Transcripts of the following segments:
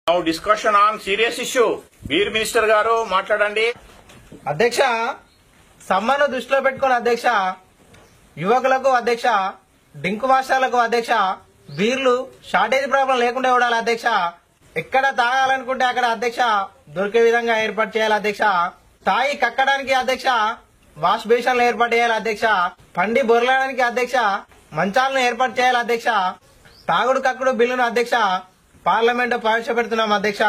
Now discussion on serious issue. వీర్ minister గారు మాట్లాడండి. అధ్యక్ష, సమ్మను దృష్టిలో పెట్టుకుని అధ్యక్ష, యువకులకు అధ్యక్ష, డింకు మాస్టర్లకు అధ్యక్ష, బీర్లు షార్టేజ్ ప్రాబ్లం లేకుండా ఇవ్వాలి అధ్యక్ష. ఎక్కడ తాగాలనుకుంటే అక్కడ అధ్యక్ష దొరికే విధంగా ఏర్పాటు చేయాలి అధ్యక్ష. తాగి కక్కడానికి అధ్యక్ష వాష్ బేషన్లు ఏర్పాటు చేయాలి అధ్యక్ష. పండి బొరలడానికి అధ్యక్ష మంచాలను ఏర్పాటు చేయాలి అధ్యక్ష. తాగుడు కక్కుడు బిల్లును అధ్యక్ష పార్లమెంట్ ప్రవేశపెడుతున్నాం అధ్యక్ష.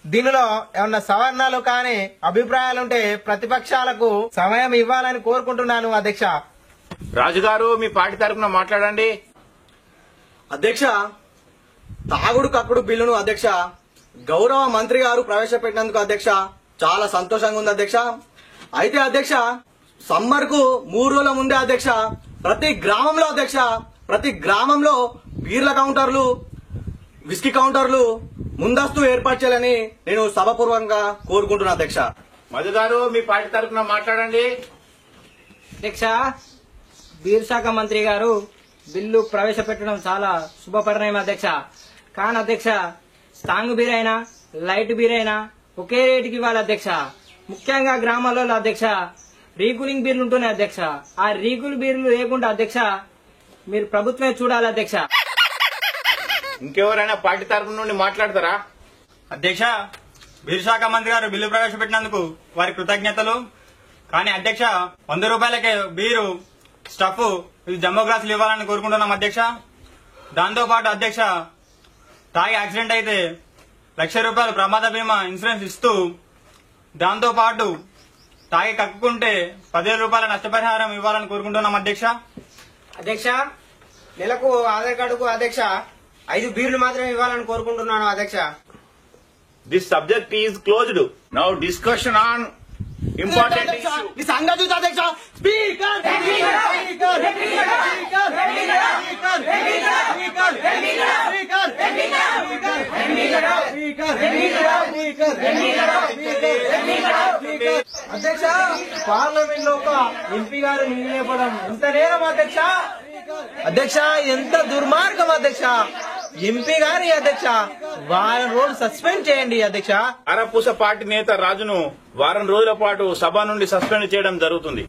దీనిలో ఏమన్నా సవరణలు కానీ అభిప్రాయాలుంటే ప్రతిపక్షాలకు సమయం ఇవ్వాలని కోరుకుంటున్నాను అధ్యక్ష. రాజుగారు మీ పార్టీ తరఫున మాట్లాడండి. అధ్యక్ష, తాగుడు కక్కుడు బిల్లును అధ్యక్ష గౌరవ మంత్రి గారు ప్రవేశపెట్టినందుకు అధ్యక్ష చాలా సంతోషంగా ఉంది అధ్యక్ష. అయితే అధ్యక్ష, సమ్మర్ కు 3 రోజుల ముందే అధ్యక్ష ప్రతి గ్రామంలో బీర్ల కౌంటర్లు, విస్కీ కౌంటర్లు ముందస్తు ఏర్పాటు చేయాలని నేను సభాపూర్వకంగా కోరుకుంటున్నా అధ్యక్ష. మధు గారు మీ పార్టీ తరఫున మాట్లాడండి. అధ్యక్ష, బీర్ శాఖ మంత్రి గారు బిల్లు ప్రవేశపెట్టడం చాలా శుభపరిణామం అధ్యక్ష. కానీ అధ్యక్ష, స్ట్రాంగ్ బీర్ అయినా లైట్ బీర్ అయినా ఒకే రేటుకి ఇవ్వాలి అధ్యక్ష. ముఖ్యంగా గ్రామాలలో అధ్యక్ష రీకూలింగ్ బీర్లు ఉంటున్నాయి అధ్యక్ష. ఆ రీకూల్ బీర్లు లేకుండా అధ్యక్ష మీరు ప్రభుత్వమే చూడాలి అధ్యక్ష. ఇంకెవరైనా పార్టీ తరఫు నుండి మాట్లాడతారా? అధ్యక్ష, బీర్ శాఖ మంత్రి గారు బిల్లు ప్రవేశపెట్టినందుకు వారి కృతజ్ఞతలు. కానీ అధ్యక్ష, 100 రూపాయలకే బీరు స్టఫ్ జంబో గ్లాసులు ఇవ్వాలని కోరుకుంటున్నాం అధ్యక్ష. దాంతో పాటు అధ్యక్ష, తాగి యాక్సిడెంట్ అయితే 1,00,000 రూపాయలు ప్రమాద బీమా ఇన్సూరెన్స్ ఇస్తూ, దాంతో పాటు తాగి కక్కుకుంటే 10,000 రూపాయల నష్టపరిహారం ఇవ్వాలని కోరుకుంటున్నాం అధ్యక్ష. అధ్యక్ష, నెలకు ఆధార్ కార్డుకు అధ్యక్ష 5 బీర్లు మాత్రమే ఇవ్వాలని కోరుకుంటున్నాను అధ్యక్ష. This subject is closed. Now discussion on important issue. అధ్యక్ష, పార్లమెంట్ లో ఒక ఎంపీ గారు నిలబడడం ఎంత నేరం అధ్యక్ష. అధ్యక్ష, ఎంత దుర్మార్గం అధ్యక్ష. ఎంపీ గారి అధ్యక్ష వారం రోజులు సస్పెండ్ చేయండి అధ్యక్ష. అరపూస పార్టీ నేత రాజును వారం రోజుల పాటు సభ నుండి సస్పెండ్ చేయడం జరుగుతుంది.